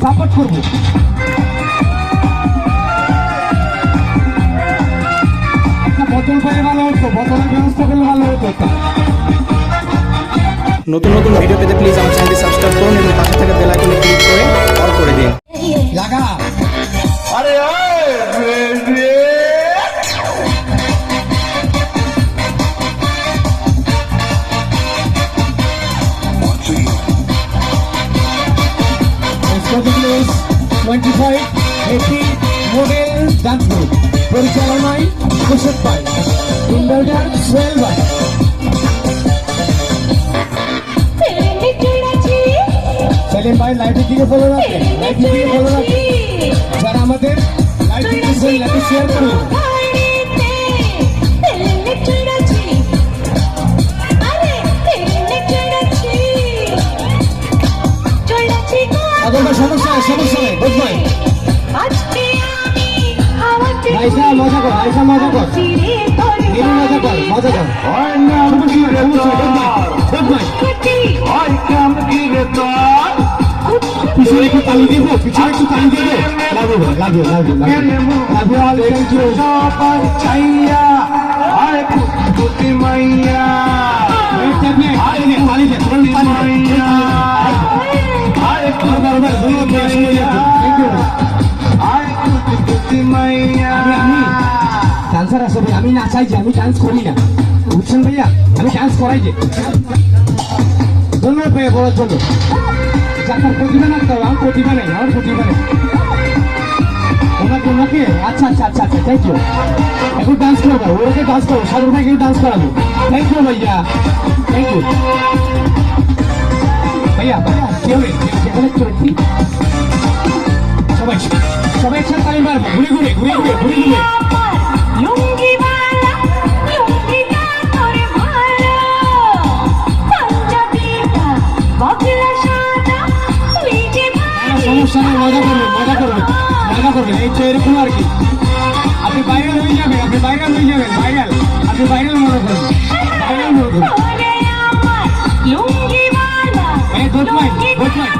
Support করবো। বোতল পেলে ভালো হতো, বোতলের ব্যবস্থা করলে ভালো হতো। নতুন নতুন ভিডিও পেতে প্লিজ আমার চ্যানেলটি সাবস্ক্রাইব করুন এবং পাশে থাকা বেল আইকনে ক্লিক করে অল করে দিন। লাগা আরে Please 25 80 মডেল ডান্স গ্রুপ পরিচালনায় কুশল পাই ইন্ডারডার সোহেল ভাই। সেলিম ভাই লাইভের দিকে ফলো রাখবেন, লাইভের দিকে ফলো রাখবেন। যারা আমাদের লাইভ দেখতেছেন লাইভে শেয়ার করুন। সমস্যা সমস্যা নেই, বুঝবেন আইসা মজা কর, আইসা মজা কর, মজা কর, মজা কর। পিছনে একটু তালি দিব, পিছনে একটু তালি দিব। Love you love you love you love you all, thank you. চাইয়া আয় কুতি মাইয়া ডান্সার আছে ভাই, আমি নাচাই যে, আমি ডান্স করি না, বুঝছেন ভাইয়া, আমি ডান্স করাই যে। ধন্যবাদ ভাইয়া বলার জন্য। যার প্রতিভা না, আমার প্রতিভা নেই, আমার প্রতিভা নেই। ওনাকে ওনাকে আচ্ছা আচ্ছা আচ্ছা আচ্ছা, থ্যাংক ইউ। এখন ডান্স করবো, ওকে ডান্স করবো, সাগর ভাইকে ডান্স করাবো। থ্যাংক ইউ ভাইয়া, থ্যাংক ইউ ভাইয়া। ভাইয়া কেউ নেই, সেখানে চলছি। সবাই সবাই একসাথে তালি মারবো, ঘুরে ঘুরে ঘুরে ঘুরে ঘুরে ঘুরে। সমস্যা নেই, মজা করবেন, মজা করবেন, মজা করবেন। এই তো এরকম আর কি। আপনি ভাইরাল হয়ে যাবেন, আপনি ভাইরাল হয়ে যাবেন, ভাইরাল, আপনি ভাইরাল মনে করবেন, ভাইরাল মনে করবেন। Don't mind, don't mind.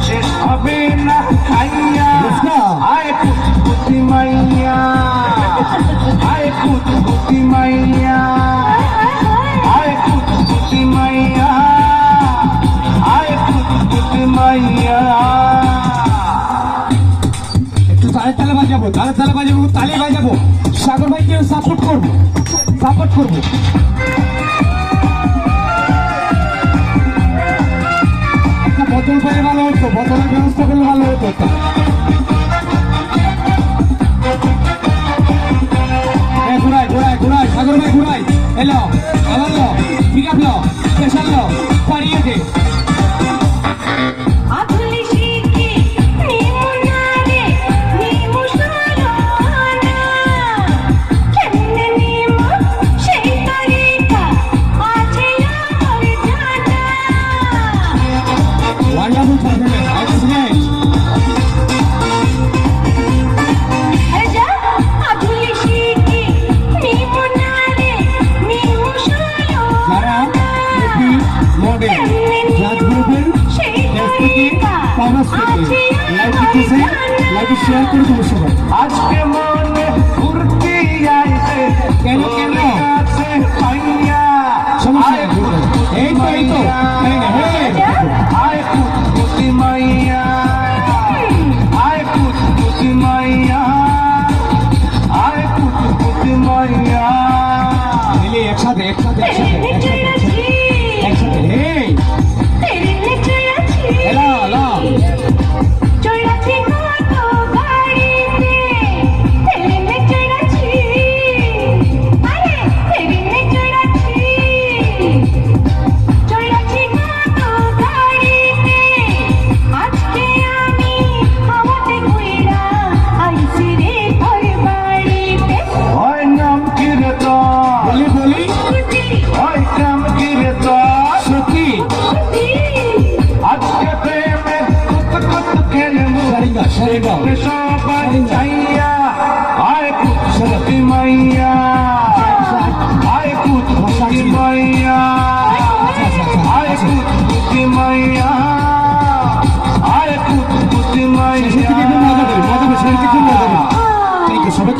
শেষ হবে না খাইয়া আয় কুতি মাইয়া, আয় কুতি মাইয়া, আয় কুতি মাইয়া, আয় কুতি মাইয়া। একটু তালে তালে বাজাবো, তালে তালে বাজাবো, তালে বাজাবো। সাগর ভাইকে সাপোর্ট করবো, সাপোর্ট করবো। বোতল পেলে ভালো হতো, বোতলের ব্যবস্থা করলে ভালো হতো। ঘুরাই ঘুরাই ঘুরাই, সাগর ভাই ঘুরাই। এলো আবার লো, পিক আপ লো, স্পেশাল লো, পাড়িয়ে দে। Wonderful performance, excellent. যারা মডেল জাজ গ্রুপের থেকে কমার্স থেকে লাইভ দিতেছে, লাইভে শেয়ার করে দেবো সবাই। আজকে মনে ফুর্তি আইছে, কেন কেন আছে পাইয়া সমস্যা নেই, এই তো এই তো, আয় কুতি মাইয়া, আয় কুতি মাইয়া, আয় কুতি মাইয়া। একসাথে একসাথে একসাথে একসাথে একসাথে। এই হ্যালো হ্যালো, হয় নাম কি রে তোর? বলি বলি, হয় কুচকুচি মাইয়া আয় কুচকুচি মাইয়া আয় কুচকুচি মাইয়া আয় কুচকুচি শেষের দিকে একটু মজা করি, মজা করি, শেষের দিকে একটু মজা করি। মাইয়া থ্যাংক ইউ, সবাই